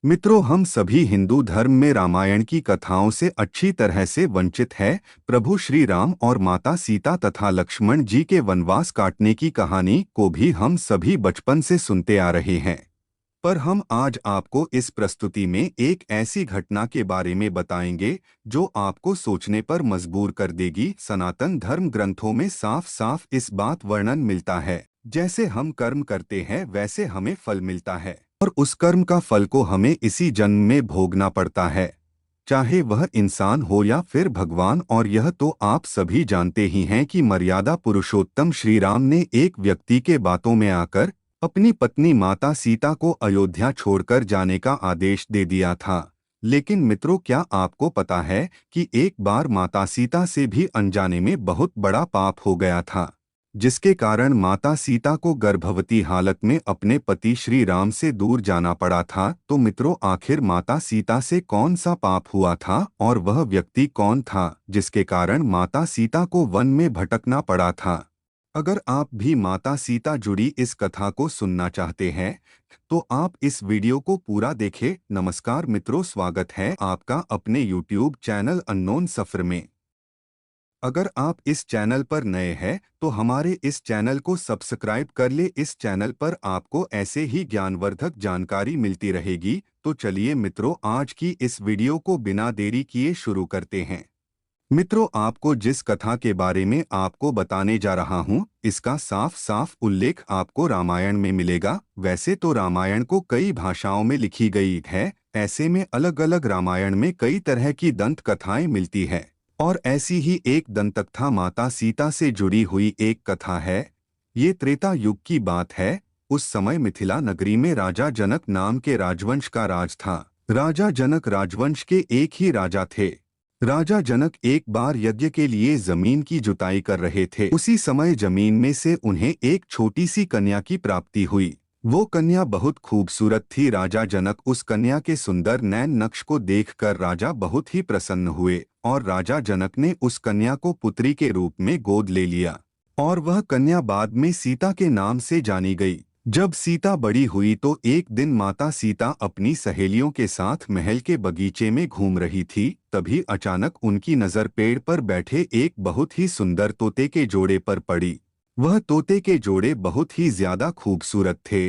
मित्रों, हम सभी हिंदू धर्म में रामायण की कथाओं से अच्छी तरह से वंचित है। प्रभु श्री राम और माता सीता तथा लक्ष्मण जी के वनवास काटने की कहानी को भी हम सभी बचपन से सुनते आ रहे हैं। पर हम आज आपको इस प्रस्तुति में एक ऐसी घटना के बारे में बताएंगे जो आपको सोचने पर मजबूर कर देगी। सनातन धर्म ग्रंथों में साफ साफ इस बात वर्णन मिलता है, जैसे हम कर्म करते हैं वैसे हमें फल मिलता है, और उस कर्म का फल को हमें इसी जन्म में भोगना पड़ता है, चाहे वह इंसान हो या फिर भगवान। और यह तो आप सभी जानते ही हैं कि मर्यादा पुरुषोत्तम श्री राम ने एक व्यक्ति के बातों में आकर अपनी पत्नी माता सीता को अयोध्या छोड़कर जाने का आदेश दे दिया था। लेकिन मित्रों, क्या आपको पता है कि एक बार माता सीता से भी अनजाने में बहुत बड़ा पाप हो गया था, जिसके कारण माता सीता को गर्भवती हालत में अपने पति श्री राम से दूर जाना पड़ा था। तो मित्रों, आखिर माता सीता से कौन सा पाप हुआ था और वह व्यक्ति कौन था जिसके कारण माता सीता को वन में भटकना पड़ा था? अगर आप भी माता सीता जुड़ी इस कथा को सुनना चाहते हैं तो आप इस वीडियो को पूरा देखें। नमस्कार मित्रों, स्वागत है आपका अपने YouTube चैनल अननोन सफर में। अगर आप इस चैनल पर नए हैं तो हमारे इस चैनल को सब्सक्राइब कर ले। इस चैनल पर आपको ऐसे ही ज्ञानवर्धक जानकारी मिलती रहेगी। तो चलिए मित्रों, आज की इस वीडियो को बिना देरी किए शुरू करते हैं। मित्रों, आपको जिस कथा के बारे में आपको बताने जा रहा हूँ, इसका साफ साफ उल्लेख आपको रामायण में मिलेगा। वैसे तो रामायण को कई भाषाओं में लिखी गई है, ऐसे में अलग अलग रामायण में कई तरह की दंत कथाएं मिलती है, और ऐसी ही एक दंतकथा माता सीता से जुड़ी हुई एक कथा है। ये त्रेता युग की बात है। उस समय मिथिला नगरी में राजा जनक नाम के राजवंश का राज था। राजा जनक राजवंश के एक ही राजा थे। राजा जनक एक बार यज्ञ के लिए जमीन की जुताई कर रहे थे। उसी समय जमीन में से उन्हें एक छोटी सी कन्या की प्राप्ति हुई। वो कन्या बहुत खूबसूरत थी। राजा जनक उस कन्या के सुंदर नैन नक्श को देखकर राजा बहुत ही प्रसन्न हुए, और राजा जनक ने उस कन्या को पुत्री के रूप में गोद ले लिया, और वह कन्या बाद में सीता के नाम से जानी गई। जब सीता बड़ी हुई तो एक दिन माता सीता अपनी सहेलियों के साथ महल के बगीचे में घूम रही थी। तभी अचानक उनकी नजर पेड़ पर बैठे एक बहुत ही सुंदर तोते के जोड़े पर पड़ी। वह तोते के जोड़े बहुत ही ज्यादा खूबसूरत थे।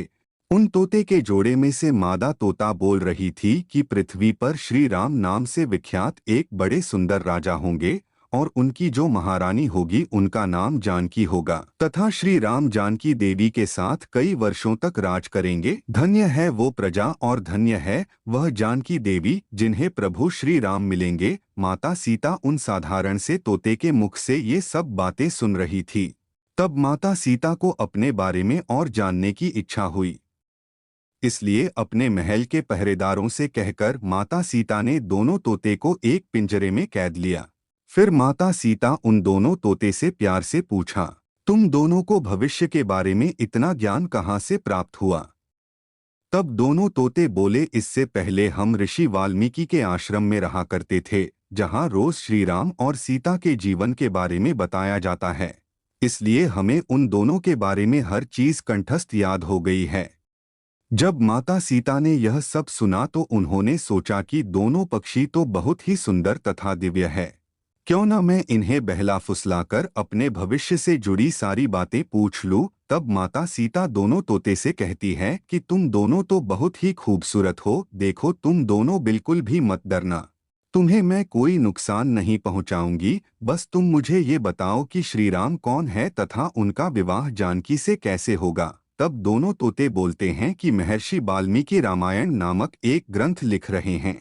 उन तोते के जोड़े में से मादा तोता बोल रही थी कि पृथ्वी पर श्री राम नाम से विख्यात एक बड़े सुंदर राजा होंगे, और उनकी जो महारानी होगी उनका नाम जानकी होगा, तथा श्री राम जानकी देवी के साथ कई वर्षों तक राज करेंगे। धन्य है वो प्रजा और धन्य है वह जानकी देवी जिन्हें प्रभु श्री राम मिलेंगे। माता सीता उन साधारण से तोते के मुख से ये सब बातें सुन रही थी। तब माता सीता को अपने बारे में और जानने की इच्छा हुई, इसलिए अपने महल के पहरेदारों से कहकर माता सीता ने दोनों तोते को एक पिंजरे में कैद लिया। फिर माता सीता उन दोनों तोते से प्यार से पूछा, तुम दोनों को भविष्य के बारे में इतना ज्ञान कहाँ से प्राप्त हुआ? तब दोनों तोते बोले, इससे पहले हम ऋषि वाल्मीकि के आश्रम में रहा करते थे, जहाँ रोज श्री राम और सीता के जीवन के बारे में बताया जाता है। इसलिए हमें उन दोनों के बारे में हर चीज कंठस्थ याद हो गई है। जब माता सीता ने यह सब सुना तो उन्होंने सोचा कि दोनों पक्षी तो बहुत ही सुंदर तथा दिव्य है, क्यों न मैं इन्हें बहला फुसलाकर अपने भविष्य से जुड़ी सारी बातें पूछ लूं। तब माता सीता दोनों तोते से कहती है कि तुम दोनों तो बहुत ही खूबसूरत हो, देखो तुम दोनों बिल्कुल भी मत डरना, तुम्हें मैं कोई नुकसान नहीं पहुंचाऊंगी। बस तुम मुझे ये बताओ कि श्री राम कौन है तथा उनका विवाह जानकी से कैसे होगा। तब दोनों तोते बोलते हैं कि महर्षि वाल्मीकि रामायण नामक एक ग्रंथ लिख रहे हैं,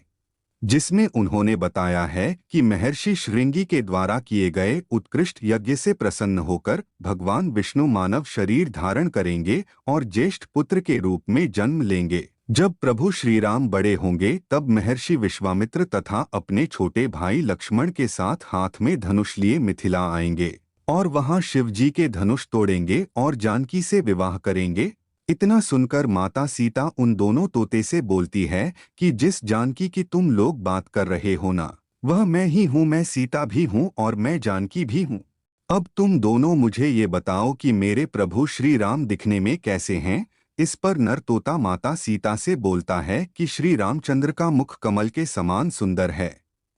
जिसमें उन्होंने बताया है कि महर्षि श्रृंगी के द्वारा किए गए उत्कृष्ट यज्ञ से प्रसन्न होकर भगवान विष्णु मानव शरीर धारण करेंगे और ज्येष्ठ पुत्र के रूप में जन्म लेंगे। जब प्रभु श्री राम बड़े होंगे तब महर्षि विश्वामित्र तथा अपने छोटे भाई लक्ष्मण के साथ हाथ में धनुष लिए मिथिला आएंगे, और वहां शिव जी के धनुष तोड़ेंगे और जानकी से विवाह करेंगे। इतना सुनकर माता सीता उन दोनों तोते से बोलती है कि जिस जानकी की तुम लोग बात कर रहे हो ना, वह मैं ही हूँ। मैं सीता भी हूँ और मैं जानकी भी हूँ। अब तुम दोनों मुझे ये बताओ कि मेरे प्रभु श्री राम दिखने में कैसे हैं, इस पर नर तोता माता सीता से बोलता है कि श्री रामचंद्र का मुख कमल के समान सुंदर है।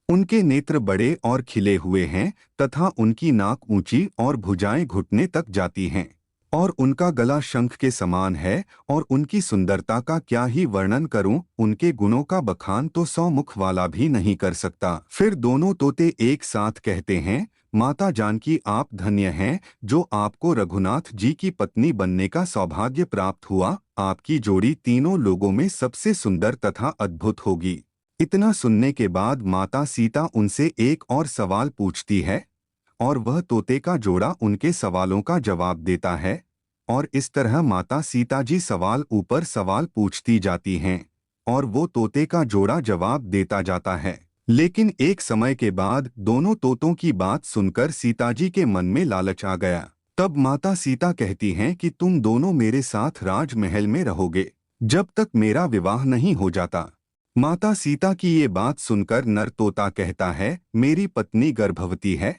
उनके नेत्र बड़े और खिले हुए हैं तथा उनकी नाक ऊंची और भुजाएं घुटने तक जाती हैं और उनका गला शंख के समान है और उनकी सुंदरता का क्या ही वर्णन करूं, उनके गुणों का बखान तो 100 मुख वाला भी नहीं कर सकता। फिर दोनों तोते एक साथ कहते हैं, माता जानकी आप धन्य हैं जो आपको रघुनाथ जी की पत्नी बनने का सौभाग्य प्राप्त हुआ। आपकी जोड़ी तीनों लोगों में सबसे सुंदर तथा अद्भुत होगी। इतना सुनने के बाद माता सीता उनसे एक और सवाल पूछती है और वह तोते का जोड़ा उनके सवालों का जवाब देता है और इस तरह माता सीता जी सवाल ऊपर सवाल पूछती जाती हैं और वो तोते का जोड़ा जवाब देता जाता है। लेकिन एक समय के बाद दोनों तोतों की बात सुनकर सीता जी के मन में लालच आ गया। तब माता सीता कहती हैं कि तुम दोनों मेरे साथ राजमहल में रहोगे जब तक मेरा विवाह नहीं हो जाता। माता सीता की ये बात सुनकर नर तोता कहता है, मेरी पत्नी गर्भवती है,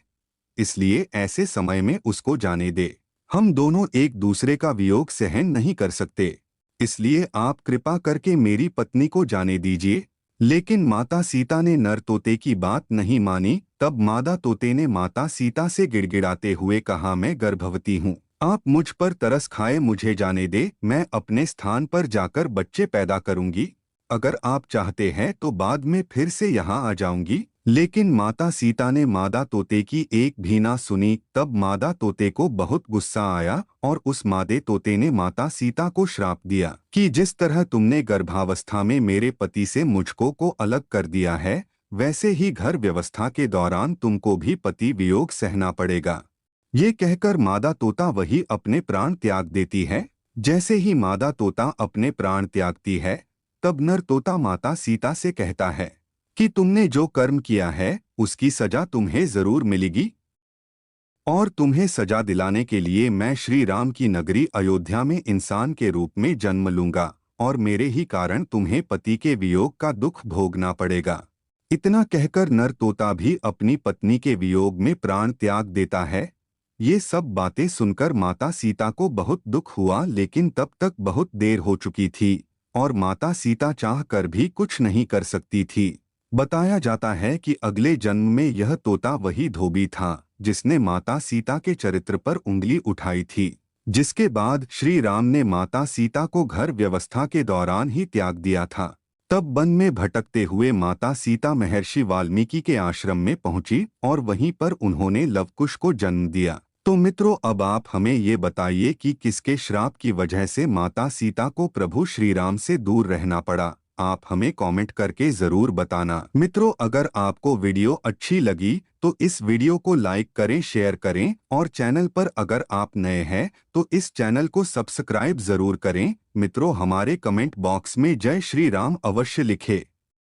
इसलिए ऐसे समय में उसको जाने दे। हम दोनों एक दूसरे का वियोग सहन नहीं कर सकते, इसलिए आप कृपा करके मेरी पत्नी को जाने दीजिए। लेकिन माता सीता ने नर तोते की बात नहीं मानी। तब मादा तोते ने माता सीता से गिड़गिड़ाते हुए कहा, मैं गर्भवती हूँ, आप मुझ पर तरस खाए मुझे जाने दे, मैं अपने स्थान पर जाकर बच्चे पैदा करूंगी। अगर आप चाहते हैं तो बाद में फिर से यहाँ आ जाऊंगी। लेकिन माता सीता ने मादा तोते की एक भी ना सुनी। तब मादा तोते को बहुत गुस्सा आया और उस मादे तोते ने माता सीता को श्राप दिया कि जिस तरह तुमने गर्भावस्था में मेरे पति से मुझको को अलग कर दिया है, वैसे ही घर व्यवस्था के दौरान तुमको भी पति वियोग सहना पड़ेगा। ये कहकर मादा तोता वही अपने प्राण त्याग देती है। जैसे ही मादा तोता अपने प्राण त्यागती है, तब नर तोता माता सीता से कहता है कि तुमने जो कर्म किया है उसकी सजा तुम्हें जरूर मिलेगी और तुम्हें सजा दिलाने के लिए मैं श्री राम की नगरी अयोध्या में इंसान के रूप में जन्म लूंगा और मेरे ही कारण तुम्हें पति के वियोग का दुख भोगना पड़ेगा। इतना कहकर नर तोता भी अपनी पत्नी के वियोग में प्राण त्याग देता है। ये सब बातें सुनकर माता सीता को बहुत दुख हुआ, लेकिन तब तक बहुत देर हो चुकी थी और माता सीता चाह कर भी कुछ नहीं कर सकती थी। बताया जाता है कि अगले जन्म में यह तोता वही धोबी था जिसने माता सीता के चरित्र पर उंगली उठाई थी, जिसके बाद श्री राम ने माता सीता को घर व्यवस्था के दौरान ही त्याग दिया था। तब वन में भटकते हुए माता सीता महर्षि वाल्मीकि के आश्रम में पहुंची और वहीं पर उन्होंने लवकुश को जन्म दिया। तो मित्रों, अब आप हमें ये बताइए कि किसके श्राप की वजह से माता सीता को प्रभु श्री राम से दूर रहना पड़ा। आप हमें कमेंट करके जरूर बताना। मित्रों, अगर आपको वीडियो अच्छी लगी तो इस वीडियो को लाइक करें, शेयर करें और चैनल पर अगर आप नए हैं तो इस चैनल को सब्सक्राइब जरूर करें। मित्रों, हमारे कमेंट बॉक्स में जय श्री राम अवश्य लिखें।